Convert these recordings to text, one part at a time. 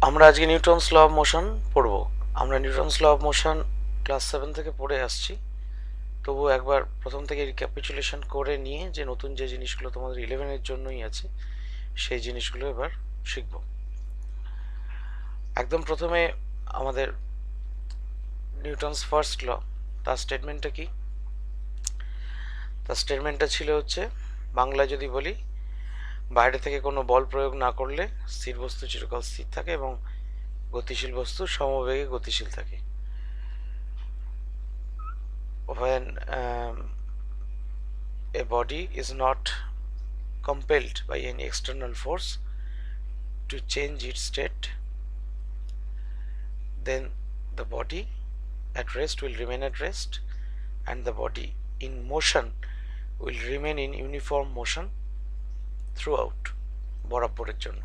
আমরা আজকে Newton's law of motion পড়ব। আমরা Newton's law of motion class 7 থেকে পড়ে আসছি, তবু একবার প্রথম থেকে রিক্যাপিচুলেশন করে নিয়ে যে নতুন যে জিনিসগুলো তোমাদের 11-এর জন্যই আছে সেই জিনিসগুলো এবার শিখব। একদম প্রথমে আমাদের নিউটনস ফার্স্ট ল, তার স্টেটমেন্টটা কি? তার স্টেটমেন্টটা ছিল হচ্ছে, বাংলায় যদি বলি, বাইরে থেকে কোনো বল প্রয়োগ না করলে স্থির বস্তু চিরকাল স্থির থাকে এবং গতিশীল বস্তু সমবেগে গতিশীল থাকে। When a body is not compelled by any external force to change its state, then the body at rest will remain at rest, and the body in motion will remain in uniform motion throughout, বরাবরের জন্য।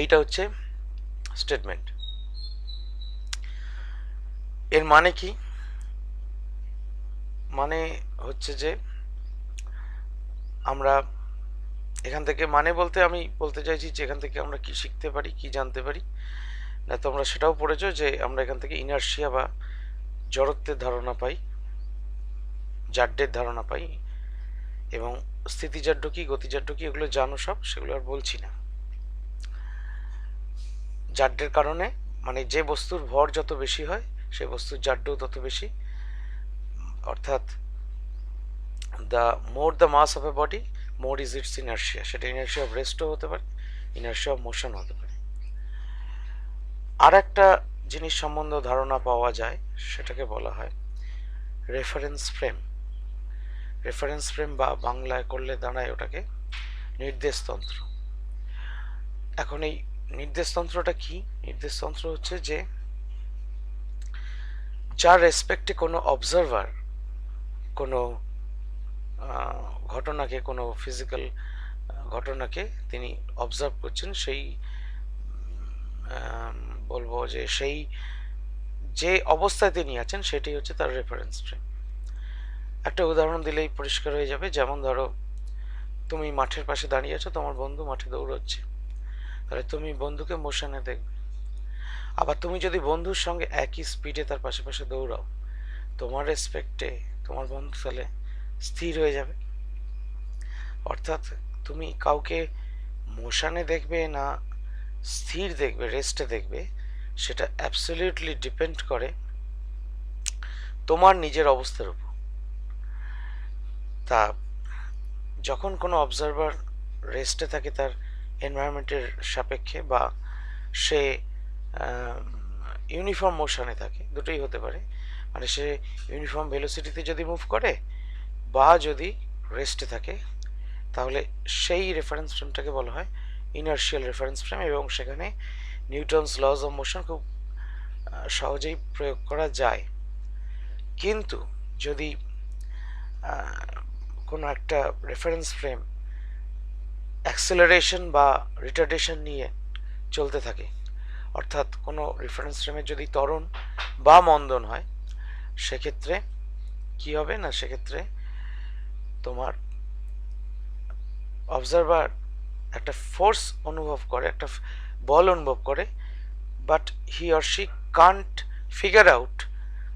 এইটা হচ্ছে statement. এর মানে কি? মানে হচ্ছে যে আমরা এখান থেকে, মানে বলতে আমি বলতে চাইছি যে এখান থেকে আমরা কি শিখতে পারি, কি জানতে পারি। না তোমরা সেটাও পড়েছো যে আমরা এখান থেকে ইনার্শিয়া বা জড়ত্বের ধারণা পাই, জাড্যের ধারণা পাই, এবং স্থিতিজাড্য কি, গতিজাড্য কি, এগুলো জানো সব, সেগুলো আর বলছি না। জাড্যের কারণে মানে যে বস্তুর ভর যত বেশি হয় সেই বস্তুর জাড্যও তত বেশি, অর্থাৎ the more the mass of a body more is its inertia. সেটা ইনার্শিয়া অফ রেস্টও হতে পারে, ইনার্শিয়া অফ মোশন হতে পারে। আর একটা জিনিস সম্বন্ধে ধারণা পাওয়া যায়, সেটাকে বলা হয় রেফারেন্স ফ্রেম। রেফারেন্স ফ্রেম বা বাংলায় করলে দাঁড়ায় ওটাকে নির্দেশতন্ত্র। এখন এই নির্দেশতন্ত্রটা কি? নির্দেশতন্ত্র হচ্ছে যে যার রেসপেক্টে কোনো অবজারভার কোনো ঘটনাকে, কোনো ফিজিক্যাল ঘটনাকে তিনি অবজার্ভ করছেন, সেই বলবো যে সেই যে অবস্থায় তিনি আছেন সেটাই হচ্ছে তার রেফারেন্স ফ্রেম। একটা উদাহরণ দিলেই পরিষ্কার হয়ে যাবে। যেমন ধরো, তুমি মাঠের পাশে দাঁড়িয়ে আছো, তোমার বন্ধু মাঠে দৌড়চ্ছে, তাহলে তুমি বন্ধুকে মোশনে দেখবে। আবার তুমি যদি বন্ধুর সঙ্গে একই স্পিডে তার পাশে পাশে দৌড়াও, তোমার রেসপেক্টে তোমার বন্ধু তাহলে স্থির হয়ে যাবে। অর্থাৎ তুমি কাউকে মোশনে দেখবে না স্থির দেখবে, রেস্টে দেখবে, সেটা অ্যাবসলিউটলি ডিপেন্ড করে তোমার নিজের অবস্থার উপর। তা যখন কোনো অবজারভার রেস্টে থাকে তার এনভায়রনমেন্টের সাপেক্ষে, বা সে ইউনিফর্ম মোশনে থাকে, দুটোই হতে পারে, মানে সে ইউনিফর্ম ভেলোসিটিতে যদি মুভ করে বা যদি রেস্টে থাকে, তাহলে সেই রেফারেন্স ফ্রেমটাকে বলা হয় ইনার্শিয়াল রেফারেন্স ফ্রেম, এবং সেখানে নিউটনস লজ অফ মোশন খুব সহজেই প্রয়োগ করা যায়। কিন্তু যদি কোনো একটা রেফারেন্স ফ্রেম অ্যাক্সেলারেশন বা রিটার্ডেশন নিয়ে চলতে থাকে, অর্থাৎ কোনো রেফারেন্স ফ্রেমের যদি ত্বরণ বা মন্দন হয়, সেক্ষেত্রে কি হবে না, সেক্ষেত্রে তোমার অবজারভার একটা ফোর্স অনুভব করে, একটা বল অনুভব করে, but he or she Kant figure out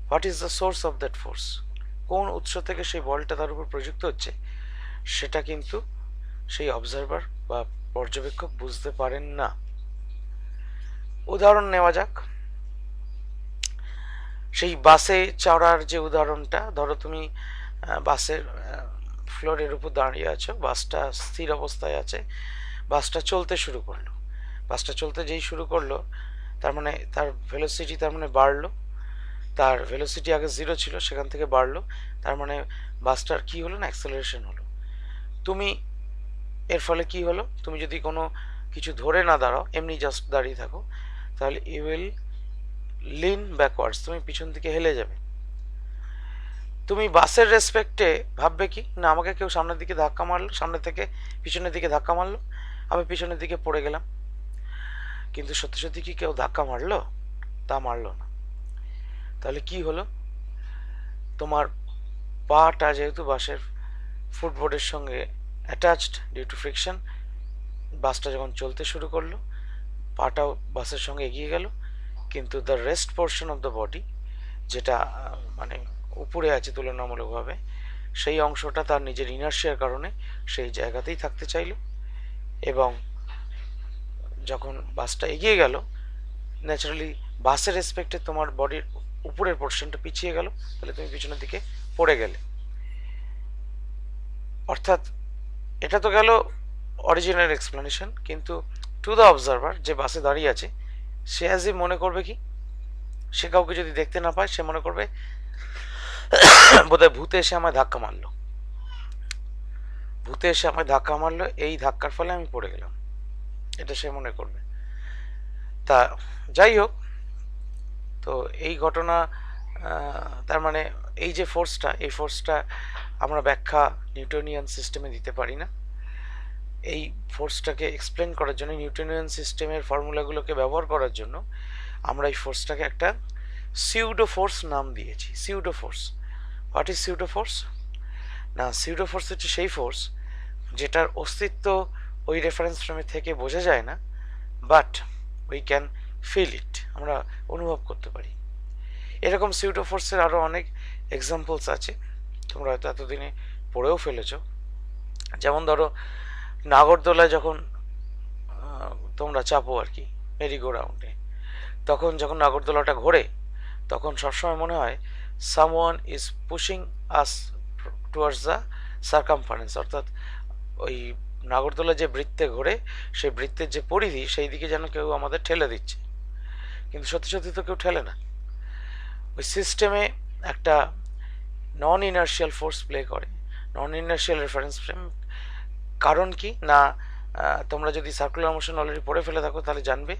what is the source of that force. কোন উৎস থেকে সেই বলটা তার উপর প্রযুক্ত হচ্ছে সেটা কিন্তু সেই অবজারভার বা পর্যবেক্ষক বুঝতে পারেন না। উদাহরণ নেওয়া যাক, সেই বাসে চড়ার যে উদাহরণটা, ধরো তুমি বাসের ফ্লোরের উপর দাঁড়িয়ে আছো, বাসটা স্থির অবস্থায় আছে, বাসটা চলতে শুরু করলো। বাসটা চলতে যেই শুরু করলো, তার মানে তার ভেলোসিটি তার মানে বাড়লো। তার ভেলোসিটি আগে 0 ছিল, সেখান থেকে বাড়লো, তার মানে বাসটার কি হলো না, অ্যাক্সেলারেশন হলো। তুমি এর ফলে কি হলো, তুমি যদি কোনো কিছু ধরে না দাঁড়াও, এমনি জাস্ট দাঁড়িয়ে থাকো, তাহলে ইউ উইল লিন ব্যাকওয়ার্ডস, তুমি পিছন দিকে হেলে যাবে। তুমি বাসের রেসপেক্টে ভাববে কি না, আমাকে কেউ সামনের দিকে ধাক্কা মারলো, সামনে থেকে পিছনের দিকে ধাক্কা মারলো, আমি পিছনের দিকে পড়ে গেলাম। কিন্তু সত্যি সত্যি কি কেউ ধাক্কা মারলো? তা মারলো না। তাহলে কি হলো, তোমার পাটা যেহেতু বাসের ফুটবোর্ডের সঙ্গে অ্যাটাচড ডিউ টু ফ্রিকশন, বাসটা যখন চলতে শুরু করলো, পাটাও বাসের সঙ্গে এগিয়ে গেল, কিন্তু the rest portion of the body, যেটা মানে উপরে আছে তুলনামূলকভাবে, সেই অংশটা তার নিজের ইনার্শিয়ার কারণে সেই জায়গাতেই থাকতে চাইলো। এবং যখন বাসটা এগিয়ে গেল, ন্যাচারালি বাসের রেসপেক্টে তোমার বডির উপরের পোর্শনটা পিছিয়ে গেল, তাহলে তুমি পিছনের দিকে পড়ে গেলে। অর্থাৎ এটা তো গেল অরিজিনাল এক্সপ্লেনেশন, কিন্তু টু দ্য অবজারভার, যে বাসে দাঁড়িয়ে আছে, সে অ্যাজ মনে করবে কি, সে কাউকে যদি দেখতে না পায় সে মনে করবে বোধহয় ভূতে এসে আমায় ধাক্কা মারলো, ভূতে এসে আমায় ধাক্কা মারলো, এই ধাক্কার ফলে আমি পড়ে গেলাম, এটা সে মনে করবে। তা যাই হোক, তো এই ঘটনা, তার মানে এই যে ফোর্সটা, এই ফোর্সটা আমরা ব্যাখ্যা নিউটনিয়ান সিস্টেমে দিতে পারি না। এই ফোর্সটাকে এক্সপ্লেন করার জন্য, নিউটনিয়ান সিস্টেমের ফর্মুলাগুলোকে ব্যবহার করার জন্য আমরা এই ফোর্সটাকে একটা সিউডো ফোর্স নাম দিয়েছি। Pseudo force, what is pseudo force? না, সিউডো ফোর্স হচ্ছে সেই ফোর্স যেটার অস্তিত্ব ওই রেফারেন্স ফ্রেমে থেকে বোঝা যায় না, but we can feel it, আমরা অনুভব করতে পারি। এরকম সিউডো ফোর্সের আরও অনেক এক্সাম্পলস আছে, তোমরা হয়তো এতদিনে পড়েও ফেলেছ। যেমন ধরো, নাগরদোলায় যখন তোমরা চাপো আর কি মেরিগো রাউন্ডে, তখন যখন নাগরদোলাটা ঘোরে, তখন সবসময় মনে হয় someone is pushing us towards the circumference, অর্থাৎ ওই নাগরদোলা যে বৃত্তে ঘোরে, সেই বৃত্তের যে পরিধি, সেই দিকে যেন কেউ আমাদের ঠেলে দিচ্ছে। কিন্তু সত্যি সত্যি তো কেউ ঠেলে না। ওই সিস্টেমে একটা নন ইনার্শিয়াল ফোর্স প্লে করে, নন ইনার্শিয়াল রেফারেন্স ফ্রেম। কারণ কি না, তোমরা যদি সার্কুলার মোশন অলরেডি পড়ে ফেলে থাকো তাহলে জানবে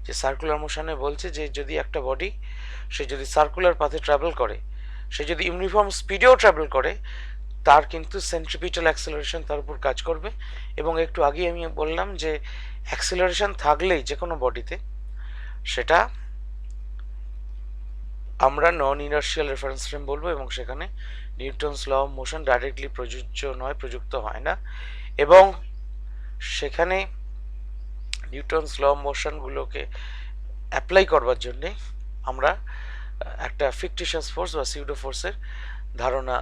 যে সার্কুলার মোশনে বলছে যে যদি একটা বডি, সে যদি সার্কুলার পাথে ট্রাভেল করে, সে যদি ইউনিফর্ম স্পিডেও ট্রাভেল করে, তার কিন্তু সেন্ট্রিপিটাল অ্যাক্সেলারেশন তার উপর কাজ করবে। এবং একটু আগে আমি বললাম যে অ্যাক্সেলারেশন থাকলেই যে কোনো বডিতে, সেটা আমরা নন ইনার্শিয়াল রেফারেন্স ফ্রেম বলবো, এবং সেখানে Newton's law of motion directly প্রযোজ্য নয়, প্রযুক্ত হয় না। এবং সেখানে নিউটনস ল অফ মোশনগুলোকে অ্যাপ্লাই করবার জন্যে আমরা একটা ফিকটিশিয়াস ফোর্স বা সিউডো ফোর্সের ধারণা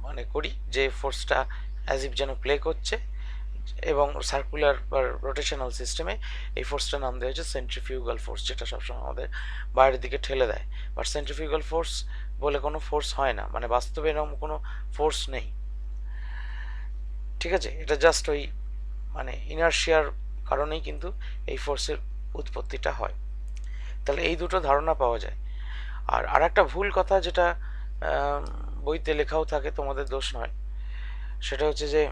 মানে করি, যে ফোর্সটা অ্যাজ ইফ যেন প্লে করছে। এবং সার্কুলার বা রোটেশনাল সিস্টেমে এই ফোর্সটার নাম দেওয়া হয়েছে সেন্ট্রিফিউগাল ফোর্স, যেটা সবসময় আমাদের বাইরের দিকে ঠেলে দেয়। বাট সেন্ট্রিফিউগাল ফোর্স বলে কোনো ফোর্স হয় না, মানে বাস্তবে এরকম কোনো ফোর্স নেই, ঠিক আছে? এটা জাস্ট ওই মানে ইনার্শিয়ার কারণেই কিন্তু এই ফোর্সের উৎপত্তিটা হয়। তাহলে এই দুটো ধারণা পাওয়া যায়। আর একটা ভুল কথা, যেটা বইতে লেখাও থাকে, তোমাদের দোষ নয়, সেটা হচ্ছে যে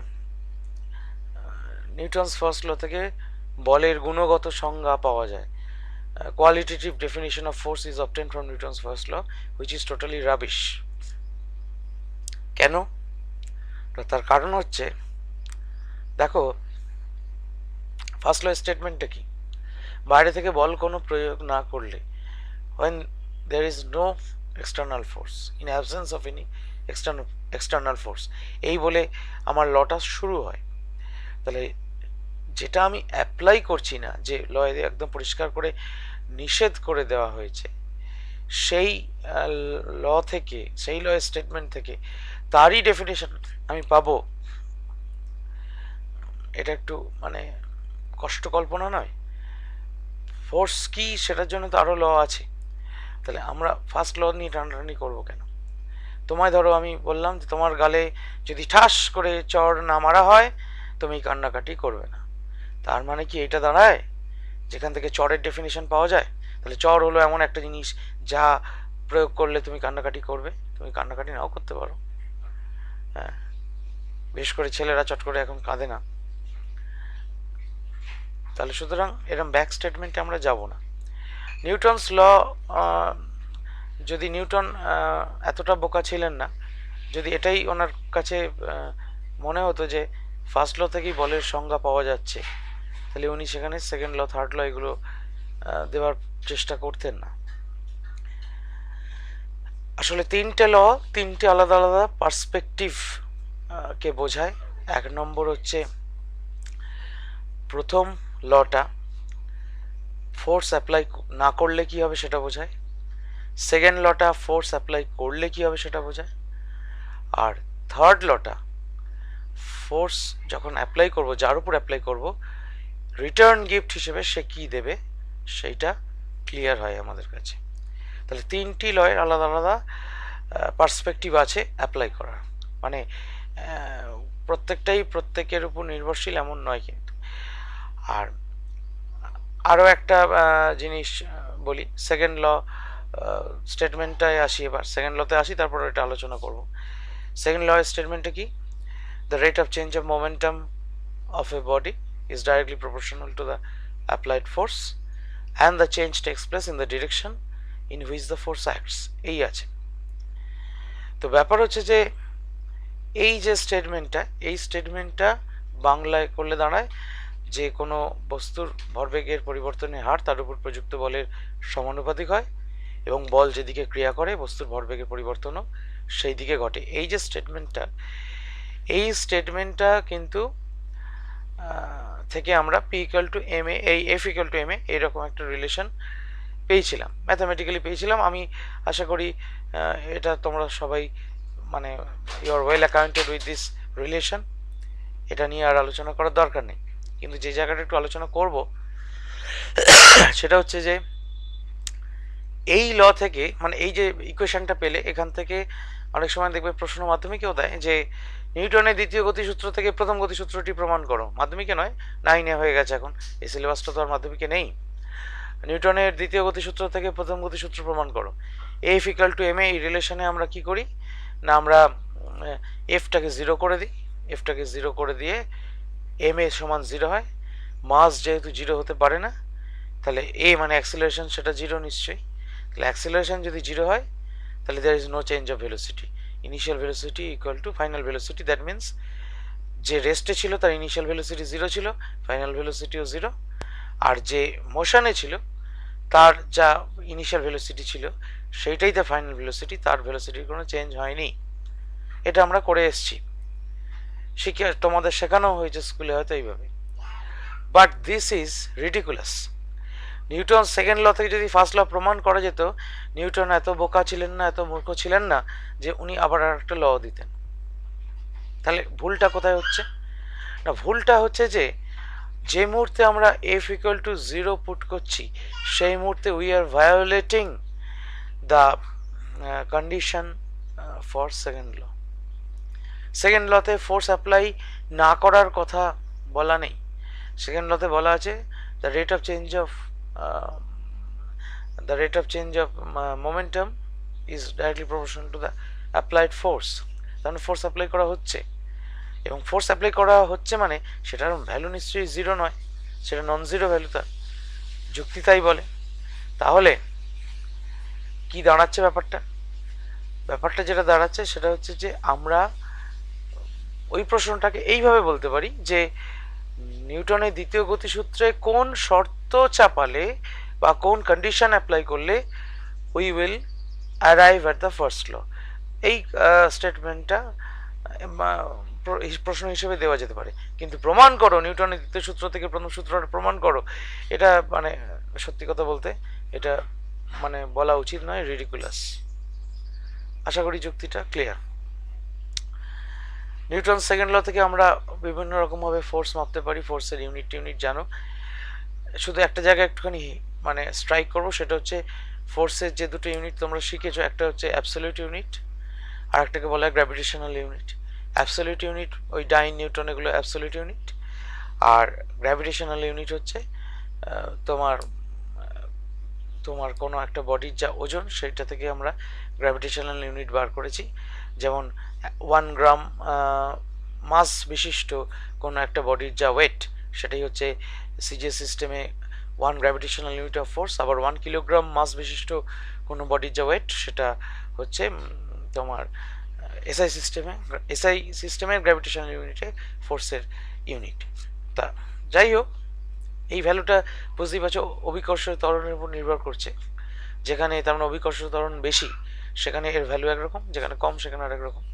নিউটনস ফার্স্ট ল থেকে বলের গুণগত সংজ্ঞা পাওয়া যায়। Qualitative definition of force is obtained from Newton's first law, which is totally rubbish. কেন? তার কারণ হচ্ছে, দেখো, ফার্স্ট ল স্টেটমেন্টটা কি? বাইরে থেকে বল কোনো প্রয়োগ না করলে, when there is no external force, in absence of any external force, এই বলে আমার লটা শুরু হয়। তাহলে যেটা আমি অ্যাপ্লাই করছি না, যে লয়ে একদম পরিষ্কার করে নিষেধ করে দেওয়া হয়েছে, সেই ল থেকে, সেই ল স্টেটমেন্ট থেকে তারই ডেফিনেশন আমি পাবো, এটা একটু মানে কষ্ট কল্পনা নয়? ফোর্স কি সেটার জন্য তো আরও ল আছে। তাহলে আমরা ফার্স্ট ল নিয়ে টানাটানি করবো কেন? তোমায় ধরো আমি বললাম যে তোমার গালে যদি ঠাস করে চড় না মারা হয় তুমি কান্নাকাটি করবে না, তার মানে কি এটা দাঁড়ায় যেখান থেকে চড়ের ডেফিনেশন পাওয়া যায়? তাহলে চড় হলো এমন একটা জিনিস যা প্রয়োগ করলে তুমি কান্নাকাটি করবে, তুমি কান্নাকাটি নাও করতে পারো। হ্যাঁ, বিশেষ করে ছেলেরা চট করে এখন কাঁদে না। তাহলে সুতরাং এরকম ব্যাক স্টেটমেন্টে আমরা যাব না। নিউটনস ল, যদি নিউটন এতটা বোকা ছিলেন না, যদি এটাই ওনার কাছে মনে হতো যে ফার্স্ট ল থেকেই বলের সংজ্ঞা পাওয়া যাচ্ছে, তাহলে উনি সেখানে সেকেন্ড ল, থার্ড ল এগুলো দেওয়ার চেষ্টা করতেন না। আসলে তিনটে ল তিনটে আলাদা আলাদা পার্সপেক্টিভ কে বোঝায়। এক নম্বর হচ্ছে প্রথম লটা ফোর্স অ্যাপ্লাই না করলে কি হবে সেটা বোঝায়, সেকেন্ড লটা ফোর্স অ্যাপ্লাই করলে কি হবে সেটা বোঝায়, আর থার্ড লটা ফোর্স যখন অ্যাপ্লাই করব, যার উপর অ্যাপ্লাই করব, রিটার্ন গিফট হিসেবে সে কি দেবে সেইটা ক্লিয়ার হয় আমাদের কাছে। তাহলে তিনটি লয়ের আলাদা আলাদা পার্সপেক্টিভ আছে অ্যাপ্লাই করার, মানে প্রত্যেকটাই প্রত্যেকের উপর নির্ভরশীল এমন নয় কিন্তু। আর আরও একটা জিনিস বলি, সেকেন্ড ল স্টেটমেন্টটায় আসি, এবার সেকেন্ড লতে আসি, তারপর এটা আলোচনা করব। সেকেন্ড ল স্টেটমেন্টটা কি? The rate of change of momentum of a body is directly proportional to the applied force and the change takes place in the direction in which the force acts। এই আছে। তো ব্যাপার হচ্ছে যে এই যে স্টেটমেন্টটা, এই স্টেটমেন্টটা বাংলায় করলে দাঁড়ায় যে কোনো বস্তুর ভরবেগের পরিবর্তনের হার তার উপর প্রযুক্ত বলের সমানুপাতিক হয় এবং বল যেদিকে ক্রিয়া করে বস্তুর ভরবেগের পরিবর্তনও সেই দিকে ঘটে। এই যে স্টেটমেন্টটা, এই স্টেটমেন্টটা কিন্তু থেকে আমরা পি ইকুয়াল টু এম এ, এই এফ ইকুয়াল টু এম এ এইরকম একটা রিলেশন পেয়েছিলাম, ম্যাথামেটিক্যালি পেয়েছিলাম। আমি আশা করি এটা তোমরা সবাই মানে you are well accounted with this relation, এটা নিয়ে আর আলোচনা করার দরকার নেই। কিন্তু যে জায়গাটা একটু আলোচনা করব সেটা হচ্ছে যে এই ল থেকে, মানে এই যে ইকুয়েশনটা পেলে এখান থেকে অনেক সময় দেখবে প্রশ্ন মাধ্যমিকেও দেয় যে নিউটনের দ্বিতীয় গতিসূত্র থেকে প্রথম গতিসূত্রটি প্রমাণ করো। মাধ্যমিকে নয়, 9-এ হয়ে গেছে এখন, এই সিলেবাসটা তো আর মাধ্যমিকে নেই। নিউটনের দ্বিতীয় গতিসূত্র থেকে প্রথম গতিসূত্র প্রমাণ করো। এফ ইকাল টু এম এ, এই রিলেশনে আমরা কি করি না, আমরা এফটাকে জিরো করে দিই, এফটাকে জিরো করে দিয়ে এম এ সমান জিরো হয়। মাস যেহেতু জিরো হতে পারে না, তাহলে এ মানে অ্যাক্সিলারেশন সেটা জিরো নিশ্চয়ই। তাহলে অ্যাক্সিলারেশন যদি জিরো হয় তাহলে there is no change of velocity, initial velocity equal to final velocity. That means যে রেস্টে ছিল তার ইনিশিয়াল ভেলোসিটি জিরো ছিল, ফাইনাল ভেলোসিটিও জিরো, আর যে মোশনে ছিল তার যা ইনিশিয়াল ভেলোসিটি ছিল সেইটাই তার ফাইনাল ভেলোসিটি, তার ভেলোসিটির কোনো চেঞ্জ হয়নি। এটা আমরা করে এসছি, শিখে তোমাদের শেখানো হয়েছে স্কুলে হয়তো এইভাবে। But this is ridiculous. Newton second law থেকে যদি ফার্স্ট ল প্রমাণ করা যেত, নিউটন এত বোকা ছিলেন না, এত মূর্খ ছিলেন না যে উনি আবার আর একটা ল দিতেন। তাহলে ভুলটা কোথায় হচ্ছে না, ভুলটা হচ্ছে যে যে মুহূর্তে আমরা F equal to zero put করছি সেই মুহূর্তে we are violating the condition for second law. Second লতে ফোর্স অ্যাপ্লাই না করার কথা বলা নেই, সেকেন্ড লতে বলা আছে the rate of change of momentum is directly proportional to the applied force। তাহলে ফোর্স অ্যাপ্লাই করা হচ্ছে, এবং ফোর্স অ্যাপ্লাই করা হচ্ছে মানে সেটার ভ্যালু নিশ্চয়ই জিরো নয়, সেটা নন জিরো ভ্যালু, তার যুক্তি তাই বলে। তাহলে কি দাঁড়াচ্ছে ব্যাপারটা, ব্যাপারটা যেটা দাঁড়াচ্ছে সেটা হচ্ছে যে আমরা ওই প্রশ্নটাকে এইভাবে বলতে পারি যে নিউটনের দ্বিতীয় গতিসূত্রে কোন শর্ত চাপালে বা কোন কন্ডিশন অ্যাপ্লাই করলে we will arrive at the first law. এই স্টেটমেন্টটা প্রশ্ন হিসেবে দেওয়া যেতে পারে, কিন্তু প্রমাণ করো নিউটনের দ্বিতীয় সূত্র থেকে প্রথম সূত্রটা প্রমাণ করো, এটা মানে সত্যি কথা বলতে এটা মানে বলা উচিত নয়, রিডিকুলাস। আশা করি যুক্তিটা ক্লিয়ার। নিউটন সেকেন্ড ল থেকে আমরা বিভিন্ন রকমভাবে ফোর্স মাপতে পারি, ফোর্সের ইউনিট জানো। শুধু একটা জায়গায় একটুখানি মানে স্ট্রাইক করবো, সেটা হচ্ছে ফোর্সের যে দুটো ইউনিট তোমরা শিখেছো, একটা হচ্ছে অ্যাবসলিউট ইউনিট আর একটাকে বলা হয় গ্র্যাভিটেশনাল ইউনিট। অ্যাবসলিউট ইউনিট ওই ডাইন নিউটন, এগুলো অ্যাবসলিউট ইউনিট, আর গ্র্যাভিটেশনাল ইউনিট হচ্ছে তোমার তোমার কোনো একটা বডির যা ওজন সেইটা থেকে আমরা গ্র্যাভিটেশনাল ইউনিট বার করেছি। যেমন 1 গ্রাম মাস বিশিষ্ট কোনো একটা বডির যা ওয়েট সেটাই হচ্ছে সিজে সিস্টেমে 1 গ্র্যাভিটেশনাল ইউনিট অফ ফোর্স। আবার 1 কিলোগ্রাম মাস বিশিষ্ট কোনো বডির যা ওয়েট সেটা হচ্ছে তোমার এসআই সিস্টেমের গ্র্যাভিটেশনাল ইউনিটে ফোর্সের ইউনিট। তা যাই হোক, এই ভ্যালুটা বুঝতেই পারছো অভিকর্ষ ত্বরণের উপর নির্ভর করছে। যেখানে তার মানে অভিকর্ষ ত্বরণ বেশি সেখানে এর ভ্যালু একরকম, যেখানে কম সেখানে আরেক রকম।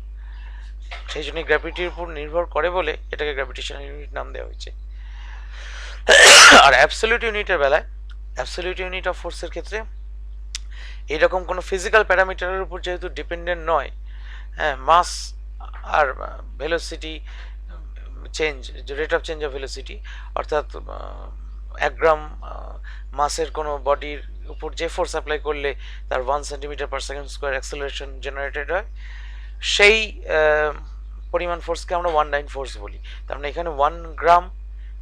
সেই জন্য গ্র্যাভিটির উপর নির্ভর করে বলে এটাকে গ্র্যাভিটেশনাল ইউনিট নাম দেওয়া হয়েছে। আর অ্যাবসলিউট ইউনিটের বেলায় অ্যাবসলিউট ইউনিট অফ ফোর্সের ক্ষেত্রে এরকম কোনো ফিজিক্যাল প্যারামিটারের উপর যেহেতু ডিপেন্ডেন্ট নয়, হ্যাঁ, মাস আর velocity change, rate of change of velocity, অর্থাৎ 1 গ্রাম মাসের কোনো বডির উপর যে ফোর্স অ্যাপ্লাই করলে তার 1 সেন্টিমিটার/সেকেন্ড স্কোয়ার অ্যাক্সেলারেশন জেনারেটেড হয়, সেই পরিমাণ ফোর্সকে আমরা 1 9 ফোর্স বলি। তার মানে এখানে 1 গ্রাম,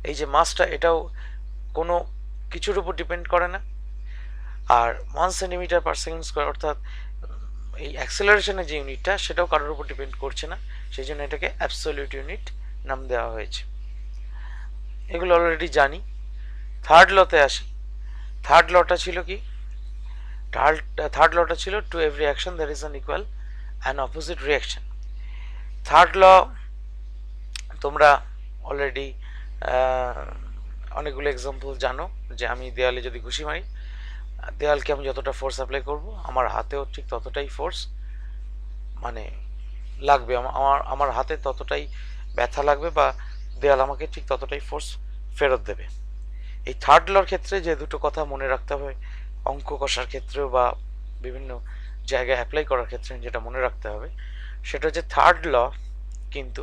এই যে মাসটা, এটাও কোনো কিছুর উপর ডিপেন্ড করে না। আর 1 সেন্টিমিটার/সেকেন্ড স্কোয়ার অর্থাৎ এই অ্যাক্সেলারেশনের যে ইউনিটটা, সেটাও কারোর উপর ডিপেন্ড করছে না, সেই জন্য এটাকে অ্যাবসলিউট ইউনিট নাম দেওয়া হয়েছে। এগুলো অলরেডি জানি। থার্ড লতে আসি। থার্ড লটা ছিল কি? থার্ড লটা ছিল to every action there is an equal and opposite reaction. Third law তোমরা অলরেডি অনেকগুলো এক্সাম্পল জানো, যে আমি দেয়ালে যদি ঘুষি মারি, দেয়ালকে আমি যতটা ফোর্স অ্যাপ্লাই করব, আমার হাতেও ঠিক ততটাই ফোর্স মানে লাগবে, আমার হাতে ততটাই ব্যথা লাগবে, বা দেয়াল আমাকে ঠিক ততটাই ফোর্স ফেরত দেবে। এই থার্ড লর ক্ষেত্রে যে দুটো কথা মনে রাখতে হবে, অঙ্ক কষার ক্ষেত্রেও বা বিভিন্ন জায়গায় অ্যাপ্লাই করার ক্ষেত্রে যেটা মনে রাখতে হবে, সেটা হচ্ছে থার্ড ল কিন্তু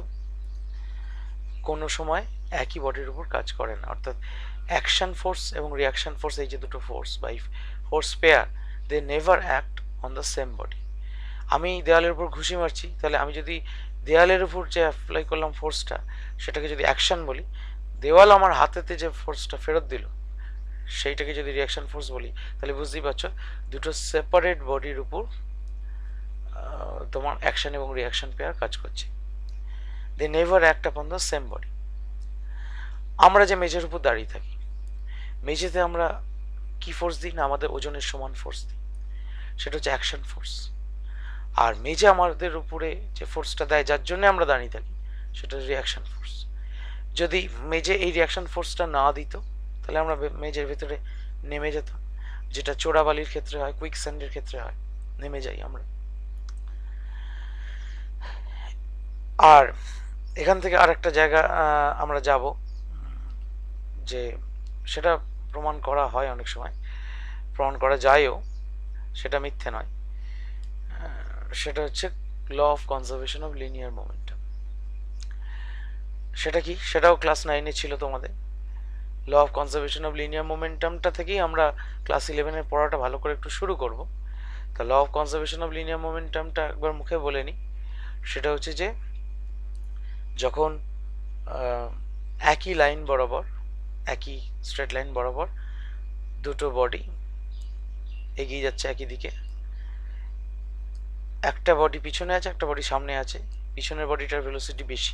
কোনো সময় একই বডির উপর কাজ করে না। অর্থাৎ অ্যাকশন ফোর্স এবং রিয়াকশন ফোর্স, এই যে দুটো ফোর্স বা force pair, they never act on the same body. আমি দেওয়ালের উপর ঘুষি মারছি, তাহলে আমি যদি দেওয়ালের উপর যে অ্যাপ্লাই করলাম ফোর্সটা, সেটাকে যদি অ্যাকশন বলি, দেওয়াল আমার হাতেতে যে ফোর্সটা ফেরত দিল, সেইটাকে যদি রিয়াকশন ফোর্স বলি, তাহলে বুঝতেই পারছো দুটো সেপারেট বডির উপর তোমার অ্যাকশন এবং রিয়াকশন পেয়ার কাজ করছে। They never act upon the same body. আমরা যে মেঝের উপর দাঁড়িয়ে থাকি, মেঝেতে আমরা কি ফোর্স দিই না, আমাদের ওজনের সমান ফোর্স দিই, সেটা হচ্ছে অ্যাকশন ফোর্স। আর মেঝে আমাদের উপরে যে ফোর্সটা দেয়, যার জন্য আমরা দাঁড়িয়ে থাকি, সেটা রিয়াকশন ফোর্স। যদি মেঝে এই রিয়াকশন ফোর্সটা না দিত, তাহলে আমরা মেঝের ভেতরে নেমে যেতাম, যেটা চোরাবালির ক্ষেত্রে হয়, কুইক স্যান্ডের ক্ষেত্রে হয়, নেমে যাই আমরা। আর এখান থেকে আরেকটা জায়গা আমরা যাব, যে সেটা প্রমাণ করা হয় অনেক সময়, প্রমাণ করা যায়ও, সেটা মিথ্যে নয়। সেটা হচ্ছে law of conservation of linear momentum. সেটা কি? সেটাও ক্লাস 9-এ ছিল তোমাদের। Law of conservation of linear মোমেন্টামটা থেকেই আমরা ক্লাস 11-এর পড়াটা ভালো করে একটু শুরু করব। তা law of conservation of linear মোমেন্টামটা একবার মুখে বলে নিই। সেটা হচ্ছে যে যখন একই লাইন বরাবর, একই স্ট্রেট লাইন বরাবর দুটো বডি এগিয়ে যাচ্ছে একই দিকে, একটা বডি পিছনে আছে, একটা বডি সামনে আছে, পিছনের বডিটার ভেলোসিটি বেশি,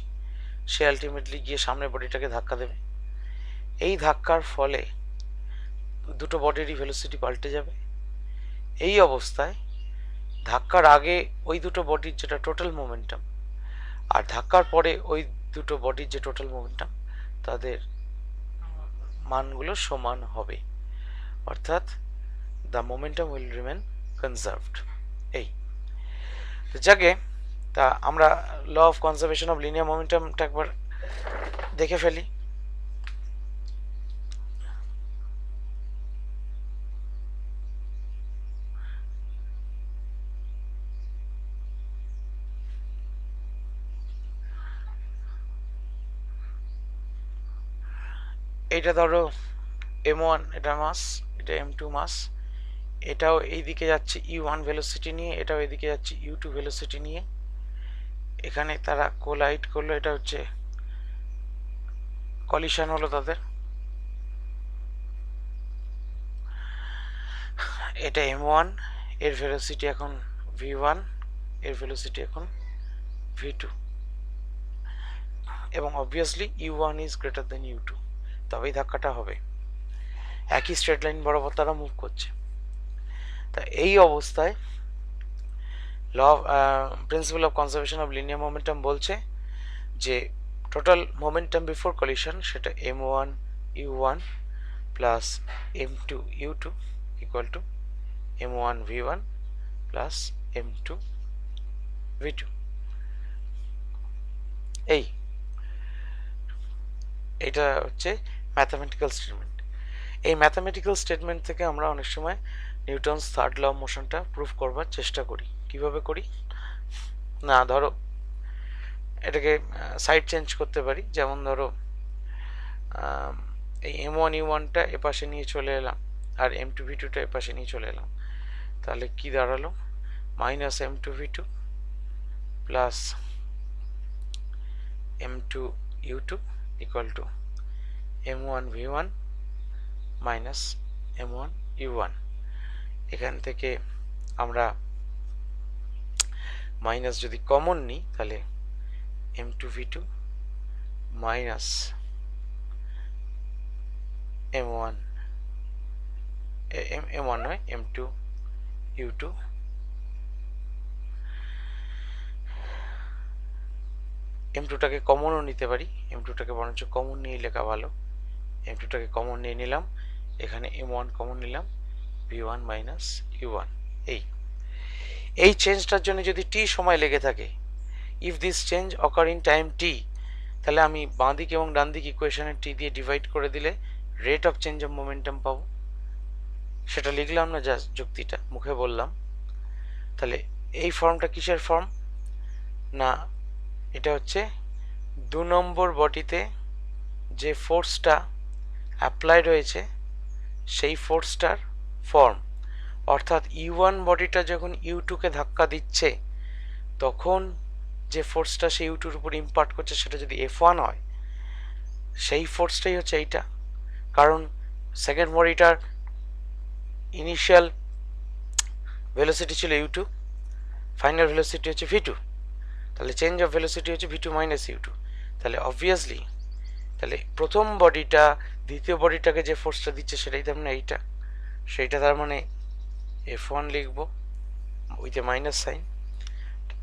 সে আলটিমেটলি গিয়ে সামনের বডিটাকে ধাক্কা দেবে। এই ধাক্কার ফলে দুটো বডিরই ভেলোসিটি পাল্টে যাবে। এই অবস্থায় ধাক্কার আগে ওই দুটো বডির যেটা টোটাল মোমেন্টাম, আর ধাক্কার পরে ওই দুটো বডির যে টোটাল মোমেন্টাম, তাদের মানগুলো সমান হবে, অর্থাৎ the momentum will remain conserved. এই যাকে তা আমরা law of conservation of linear মোমেন্টামটা একবার দেখে ফেলি। এইটা ধরো m1, এটা মাস, এটা m2 মাস, এটাও এইদিকে যাচ্ছে u1 ভেলোসিটি নিয়ে, এটাও এদিকে যাচ্ছে u2 ভেলোসিটি নিয়ে। এখানে তারা কোলাইড করলো, এটা হচ্ছে কলিশন হলো তাদের। এটা m1, এর ভেলোসিটি এখন v1, এর ভেলোসিটি এখন v2, এবং obviously u1 is greater than u2, তবেই ধাক্কাটা হবে। একই স্ট্রেট লাইন বরাবর তারা মুভ করছে। তা এই অবস্থায় law principle of conservation of linear momentum বলছে যে টোটাল মোমেন্টাম বিফোর কলিশন, সেটা m1 u1 plus m2 u2 equal to m1 v1 plus m2 v2। এটা হচ্ছে ম্যাথামেটিক্যাল স্টেটমেন্ট। এই ম্যাথামেটিক্যাল স্টেটমেন্ট থেকে আমরা অনেক সময় নিউটনস থার্ড ল অফ মোশনটা প্রুফ করবার চেষ্টা করি। কিভাবে করি না, ধরো এটাকে সাইড চেঞ্জ করতে পারি। যেমন ধরো এই m1u1টা এপাশে নিয়ে চলে এলাম আর m2v2টা এপাশে নিয়ে চলে এলাম, তাহলে কি দাঁড়ালো? Minus m2v2 plus m2u2 equal to m1v1 minus m1u1। এখান থেকে আমরা মাইনাস যদি কমন নিই তাহলে m2v2 মাইনাস m1 নয় m2u2 m2টাকে কমনও নিতে পারি, m2টাকে বরঞ্চ কমন নিয়ে লেখা ভালো। m2টাকে কমন নিয়ে নিলাম, এখানে m1 কমন নিলাম, v1 মাইনাস u1। এই চেঞ্জটার জন্য যদি t সময় লেগে থাকে, if this change occur in time t, তাহলে আমি বাঁ দিক এবং ডান দিক ইকুয়েশনে t দিয়ে ডিভাইড করে দিলে rate of change of momentum পাবো। সেটা লিখলাম না, জাস্ট যুক্তিটা মুখে বললাম। তাহলে এই ফর্মটা কিসের ফর্ম? না, এটা হচ্ছে 2 নম্বর বডিতে যে ফোর্সটা অ্যাপ্লাইড হয়েছে সেই ফোর্সটার ফর্ম। অর্থাৎ u1 বডিটা যখন u2কে ধাক্কা দিচ্ছে তখন যে ফোর্সটা সেই u2-র উপর ইম্পার্ট করছে সেটা যদি F1 হয়, সেই ফোর্সটাই হচ্ছে এইটা। কারণ সেকেন্ড বডিটার ইনিশিয়াল ভেলোসিটি ছিল u2, ফাইনাল ভেলোসিটি হচ্ছে v2, তাহলে চেঞ্জ অফ ভেলোসিটি হচ্ছে v2 মাইনাস u2। তাহলে অবভিয়াসলি তাহলে প্রথম বডিটা দ্বিতীয় বডিটাকে যে ফোর্সটা দিচ্ছে সেটাই তার মানে এইটা, সেইটা তার মানে F1 লিখবো উইথ এ মাইনাস সাইন।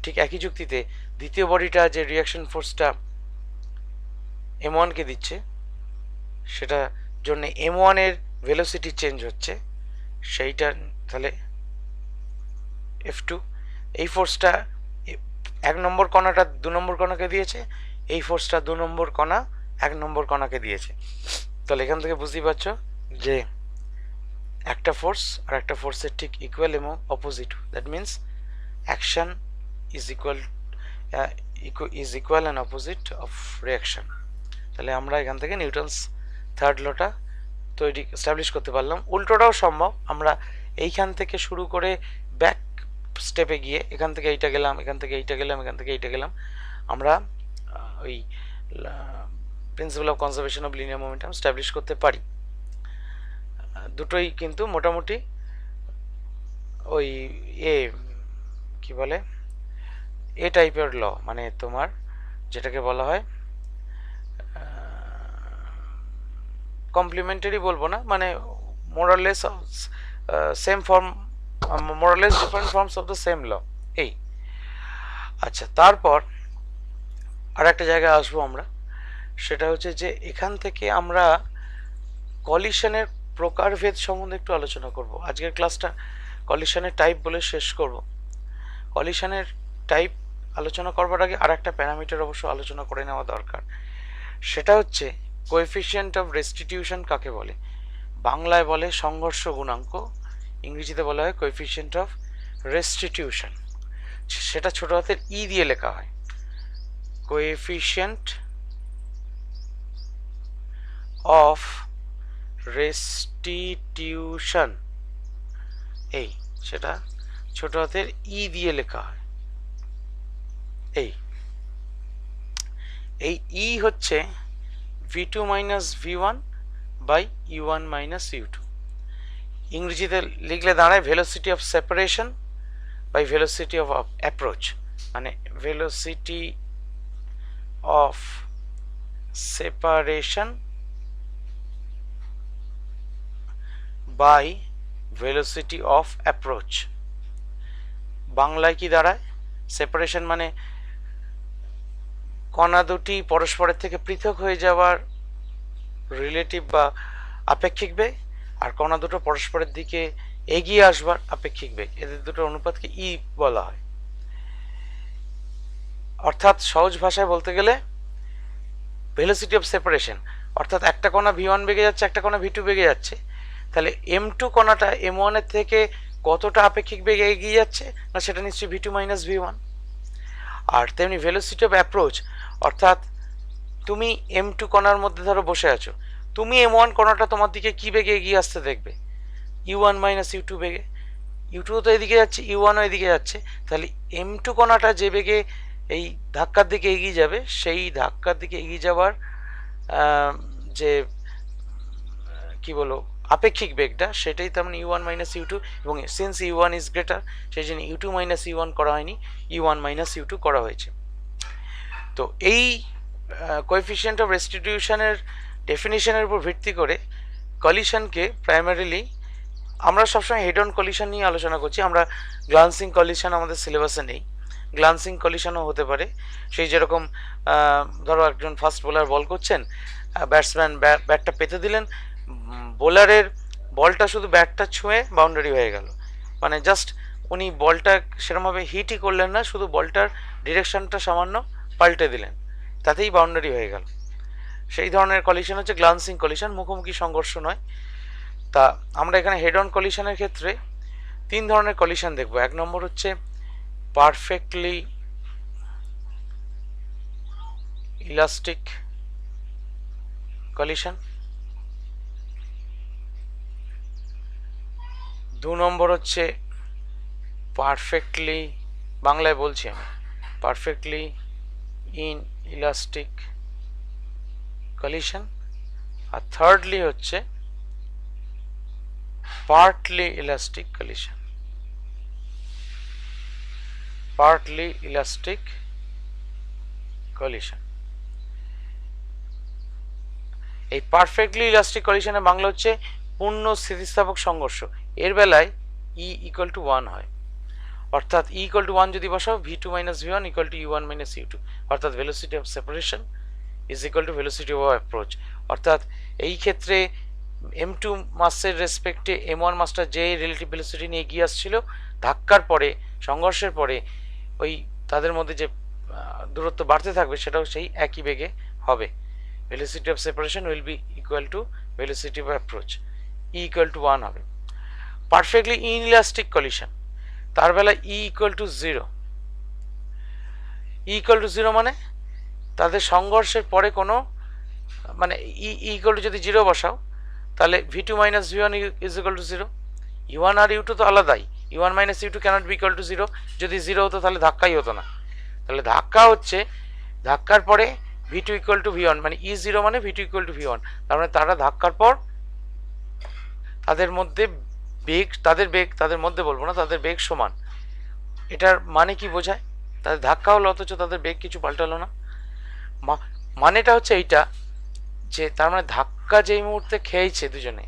ঠিক একই যুক্তিতে দ্বিতীয় বডিটা যে রিয়াকশন ফোর্সটা m1 কে দিচ্ছে সেটা জন্য m1 এর ভেলোসিটি চেঞ্জ হচ্ছে, সেইটা তাহলে F2। এই ফোর্সটা 1 নম্বর কণাটা 2 নম্বর কণাকে দিয়েছে, এই ফোর্সটা 2 নম্বর কণা 1 নম্বর কণাকে দিয়েছে। তাহলে এখান থেকে বুঝতেই পারছো যে একটা ফোর্স আর একটা ফোর্সের ঠিক ইকুয়াল এবং opposite. That means action is equal and opposite of reaction. তাহলে আমরা এখান থেকে নিউটনস থার্ড লটা তৈরি এস্টাবলিশ করতে পারলাম। উল্টোটাও সম্ভব, আমরা এইখান থেকে শুরু করে ব্যাক স্টেপে গিয়ে এখান থেকে এইটা গেলাম, এখান থেকে এইটা গেলাম, এখান থেকে এইটা গেলাম, আমরা ওই principal of conservation of linear momentum establish করতে পারি। দুটোই কিন্তু মোটামুটি ওই কি বলে এ টাইপের ল, মানে তোমার যেটাকে বলা হয় কমপ্লিমেন্টারি বলবো না, মানে more or less same form, more or less different forms of the same law. এই আচ্ছা, তারপর আর একটা জায়গায় আসবো আমরা, সেটা হচ্ছে যে এখান থেকে আমরা কলিশনের প্রকারভেদ সম্বন্ধে একটু আলোচনা করব। আজকের ক্লাসটা কলিশনের টাইপ বলে শেষ করব। কলিশনের টাইপ আলোচনা করবার আগে আর একটা প্যারামিটার অবশ্য আলোচনা করে নেওয়া দরকার, সেটা হচ্ছে কোএফিসিয়েন্ট অফ রেস্টিটিউশন কাকে বলে? বাংলায় বলে সংঘর্ষ গুণাঙ্ক, ইংরেজিতে বলা হয় কোএফিসিয়েন্ট অফ রেস্টিটিউশন। সেটা ছোট হাতের ই দিয়ে লেখা হয়, কোএফিসিয়েন্ট অফ রেস্টিটিউশন। এই সেটা ছোট হাতের ই দিয়ে লেখা হয়। এই ই হচ্ছে v2 minus v1 by u1 minus u2। ইংরেজিতে লিখলে দাঁড়ায় velocity of separation by velocity of approach, মানে velocity of separation by velocity of approach. বাংলায় কি দাঁড়ায়? সেপারেশন মানে কণা দুটি পরস্পরের থেকে পৃথক হয়ে যাওয়ার রিলেটিভ বা আপেক্ষিক বেগ, আর কণা দুটো পরস্পরের দিকে এগিয়ে আসবার আপেক্ষিক বেগ, এদের দুটোর অনুপাতকে ই বলা হয়। অর্থাৎ সহজ ভাষায় বলতে গেলে ভেলোসিটি অফ সেপারেশন অর্থাৎ একটা কণা ভি1 বেগে যাচ্ছে, একটা কণা ভি2 বেগে যাচ্ছে, তাহলে এম2 কণাটা এম1 এর থেকে কতটা আপেক্ষিক বেগে এগিয়ে যাচ্ছে, না সেটা নিশ্চয়ই ভি2 মাইনাস ভি1। আর তেমনি ভেলোসিটি অফ অ্যাপ্রোচ, অর্থাৎ তুমি এম2 কণার মধ্যে ধরো বসে আছো, তুমি এম1 কণাটা তোমার দিকে কি বেগে এগিয়ে আসতে দেখবে, ইউ1 মাইনাস ইউ2 বেগে। ইউ2 তো এদিকে যাচ্ছে, ইউ1ও এদিকে যাচ্ছে, তাহলে এম2 কণাটা যে বেগে এই ধাক্কার দিকে এগিয়ে যাবে, সেই ধাক্কার দিকে এগিয়ে যাওয়ার যে কি বলো আপেক্ষিক বেগটা, সেটাই তার মানে ইউ1 মাইনাস ইউ2, এবং সিন্স ইউ1 ইজ গ্রেটার, সেই জন্য ইউ2 মাইনাস ইউ1 করা হয়নি, ইউ1 মাইনাস ইউ2 করা হয়েছে। তো এই কোএফিসিয়েন্ট অফ রেস্টিটিউশনের ডেফিনিশনের উপর ভিত্তি করে কলিশনকে প্রাইমারিলি আমরা সবসময় হেড অন কলিশন নিয়ে আলোচনা করছি। আমরা গ্লান্সিং কলিশন আমাদের সিলেবাসে নেই, গ্লান্সিং কলিশনও হতে পারে। সেই যেরকম ধরো একজন ফাস্ট বোলার বল করছেন, ব্যাটসম্যান ব্যাটটা পেতে দিলেন, বোলারের বলটা শুধু ব্যাটটা ছুঁয়ে বাউন্ডারি হয়ে গেল, মানে জাস্ট উনি বলটা সেরকমভাবে হিটই করলেন না, শুধু বলটার ডিরেকশনটা সামান্য পাল্টে দিলেন, তাতেই বাউন্ডারি হয়ে গেল। সেই ধরনের কলিশন হচ্ছে গ্লান্সিং কলিশন, মুখোমুখি সংঘর্ষ নয়। তা আমরা এখানে হেড অন কলিশনের ক্ষেত্রে তিন ধরনের কলিশন দেখব। এক নম্বর হচ্ছে পারফেক্টলি ইলাস্টিক কলিশন, দু নম্বর হচ্ছে পারফেক্টলি, বাংলায় বলছি আমি, পারফেক্টলি ইন ইলাস্টিক কলিশন, আর থার্ডলি হচ্ছে partly elastic collision. Partly elastic collision, এই পারফেক্টলি ইলাস্টিক কলিশনের বাংলা হচ্ছে পূর্ণ স্থিতিস্থাপক সংঘর্ষ। এর বেলায় ই ইকুয়াল টু 1 হয়, অর্থাৎ ই ইকুয়াল টু 1 যদি বসাও, ভি2 মাইনাস ভি1 ইকুয়াল টু ইউ1 মাইনাস ইউ2, অর্থাৎ velocity of separation is equal to velocity of approach. অর্থাৎ এই ক্ষেত্রে এম2 মাসের রেসপেক্টে এম1 মাসটা যে রিলেটিভ ভেলোসিটি নিয়ে এগিয়ে আসছিল, ধাক্কার পরে, সংঘর্ষের পরে ওই তাদের মধ্যে যে দূরত্ব বাড়তে থাকবে, সেটাও সেই একই বেগে হবে। Velocity of separation will be equal to velocity of approach, e equal to 1 হবে। পারফেক্টলি ইনইলাস্টিক কলিশন, তার বেলা e equal to 0। E equal to 0 মানে তাদের সংঘর্ষের পরে কোনো, মানে ই ইকুয়াল টু যদি 0 বসাও, তাহলে ভি2 মাইনাস ভি1 ইজ ইকুয়াল টু 0। ইউ1 আর ইউ2 তো আলাদাই, ইউ1 মাইনাস ইউ2 ক্যানট বি ইকুয়াল টু 0। যদি 0 হতো তাহলে ধাক্কাই হতো না। তাহলে ধাক্কা হচ্ছে, ধাক্কার পরে ভি2 ইকুয়াল টু ভি1, মানে ই 0 মানে ভি2 ইকুয়াল টু ভি1, তার মানে তারা ধাক্কার পর তাদের মধ্যে বেগ, তাদের মধ্যে বলবো না, তাদের বেগ সমান। এটার মানে কি বোঝায়? তাদের ধাক্কা হলো অথচ তাদের বেগ কিছু পাল্টালো না। মানেটা হচ্ছে এইটা, যে তার মানে ধাক্কা যেই মুহূর্তে খেয়েছে দুজনে,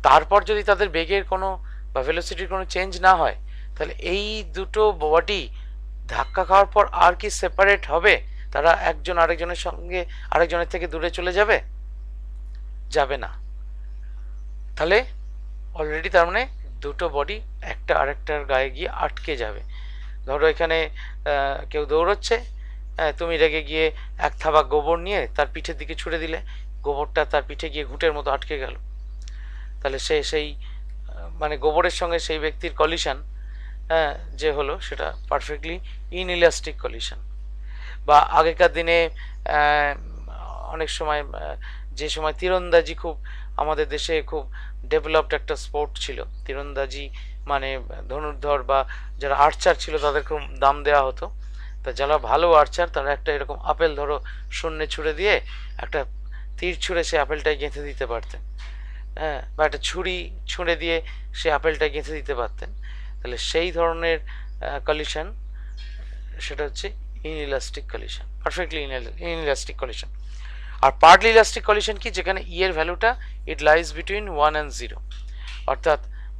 তারপর যদি তাদের বেগের কোনো বা ভেলোসিটির কোনো চেঞ্জ না হয়, তাহলে এই দুটো বডি ধাক্কা খাওয়ার পর আর কি সেপারেট হবে? তারা একজন আরেকজনের সঙ্গে, আরেকজনের থেকে দূরে চলে যাবে? যাবে না। তাহলে অলরেডি তার মানে দুটো বডি একটা আরেকটার গায়ে গিয়ে আটকে যাবে। ধরো এখানে কেউ দৌড়চ্ছে, তুমি রেগে গিয়ে এক থাবা গোবর নিয়ে তার পিঠের দিকে ছুড়ে দিলে, গোবরটা তার পিঠে গিয়ে ঘুঁটের মতো আটকে গেল। তাহলে সেই মানে গোবরের সঙ্গে সেই ব্যক্তির কলিশন যে হলো, সেটা পারফেক্টলি ইনইলাস্টিক কলিশন। বা আগেকার দিনে অনেক সময়, যে সময় তীরন্দাজি খুব আমাদের দেশে খুব ডেভেলপড একটা স্পোর্ট ছিল, তীরন্দাজি মানে ধনুর্ধর বা যারা আর্চার ছিল তাদের খুব দাম দেওয়া হতো। তা যারা ভালো আর্চার, তারা একটা এরকম আপেল ধরো শূন্যে ছুঁড়ে দিয়ে একটা তীর ছুঁড়ে সে আপেলটায় গেঁথে দিতে পারতেন, বা একটা ছুরি ছুঁড়ে দিয়ে সে আপেলটায় গেঁথে দিতে পারতেন। তাহলে সেই ধরনের কলিশন, সেটা হচ্ছে inelastic collision, perfectly inelastic collision. আর পার্টলি ইলাস্টিক কলিশন কি? যেখানে ই এর ভ্যালুটা ইট লাইজ বিটুইন 1 and 0, অর্থাৎ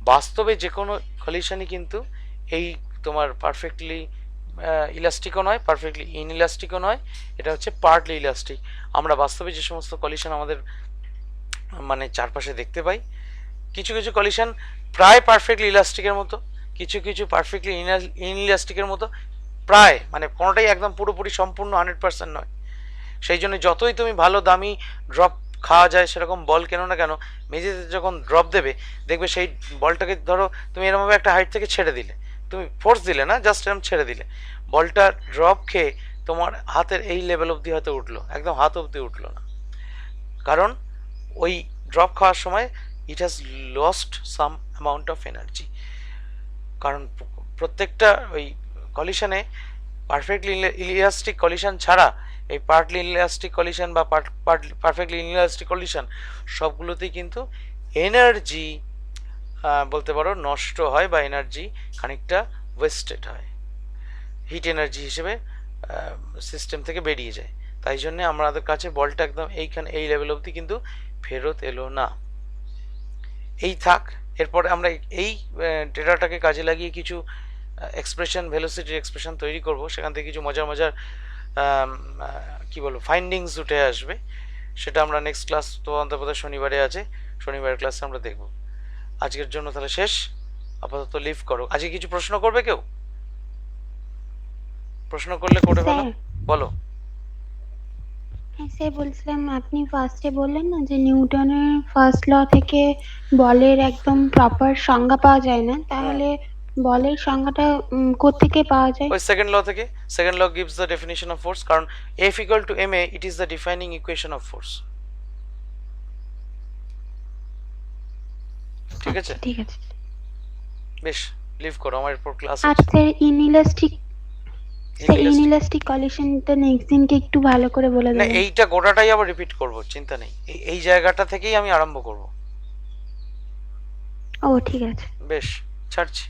বাস্তবে যে কোনো কলিশনই কিন্তু এই তোমার পারফেক্টলি ইলাস্টিকও নয়, পারফেক্টলি ইনইলাস্টিকও নয়, এটা হচ্ছে পার্টলি ইলাস্টিক। আমরা বাস্তবে যে সমস্ত কলিশন আমাদের মানে চারপাশে দেখতে পাই, কিছু কিছু কলিশন প্রায় পারফেক্টলি ইলাস্টিকের মতো, কিছু কিছু পারফেক্টলি ইনইলাস্টিকের মতো, প্রায়, মানে কোনোটাই একদম পুরোপুরি সম্পূর্ণ 100% নয়। সেই জন্য যতই তুমি ভালো দামি ড্রপ খাওয়া যায় সেরকম বল কেন না কেন, মেঝেতে যখন ড্রপ দেবে দেখবে সেই বলটাকে ধরো তুমি এরকমভাবে একটা হাইট থেকে ছেড়ে দিলে, তুমি ফোর্স দিলে না, জাস্ট এরকম ছেড়ে দিলে, বলটা ড্রপ খেয়ে তোমার হাতের এই লেভেল অবধি হয়তো উঠলো, একদম হাত অবধি উঠলো না, কারণ ওই ড্রপ খাওয়ার সময় it has lost some amount of energy. কারণ প্রত্যেকটা ওই কলিশনে পারফেক্টলি ইলাস্টিক কলিশন ছাড়া, এই পার্টলি ইলাস্টিক কলিশন বা পারফেক্টলি ইলাস্টিক কলিশন সবগুলোতেই কিন্তু এনার্জি বলতে পারো নষ্ট হয়, বা এনার্জি খানিকটা ওয়েস্টেড হয়, হিট এনার্জি হিসেবে সিস্টেম থেকে বেরিয়ে যায়। তাই জন্য আমাদের কাছে বলটা একদম এইখানে এই লেভেল অবধি কিন্তু ফেরত এলো না। এই থাক, এরপরে আমরা এই ডেটাটাকে কাজে লাগিয়ে কিছু এক্সপ্রেশন, ভেলোসিটির এক্সপ্রেশন তৈরি করব, সেখান থেকে কিছু মজার মজার কি বলবো ফাইন্ডিংস উঠে আসবে। সেটা আমরা নেক্সট ক্লাস তো অন্তত শনিবারে আছে, শনিবারের ক্লাসে আমরা দেখব। আজকের জন্য তাহলে শেষ, আপাতত লিভ করো। আজকে কিছু প্রশ্ন করবে কেউ? প্রশ্ন করলে করে ফেলো, বলো। হ্যাঁ স্যার, বলছিলাম আপনি ফার্স্টে বললেন না যে নিউটনের ফার্স্ট ল থেকে বলের একদম প্রপার সংজ্ঞা পাওয়া যায় না, হুম, তাহলে বলের সংজ্ঞাটা কোত্থেকে পাওয়া যায়? ওই সেকেন্ড ল থেকে। Second law gives the definition of force, কারণ F equal to M A, it is the defining equation of force. ঠিক আছে, আচ্ছা ঠিক আছে। বেশ, লিভ করো, আমার এরপর ক্লাস আর আছে। Sir inelastic, sir inelastic inelastic কলিশনটা next দিনকে একটু ভালো করে বলে না, দেবেন। এইটা গোটাটাই আবার রিপিট করব, চিন্তা নেই, এই জায়গাটা থেকেই আমি আরম্ভ করব। ও ঠিক আছে। বেশ, ছাড়ছি।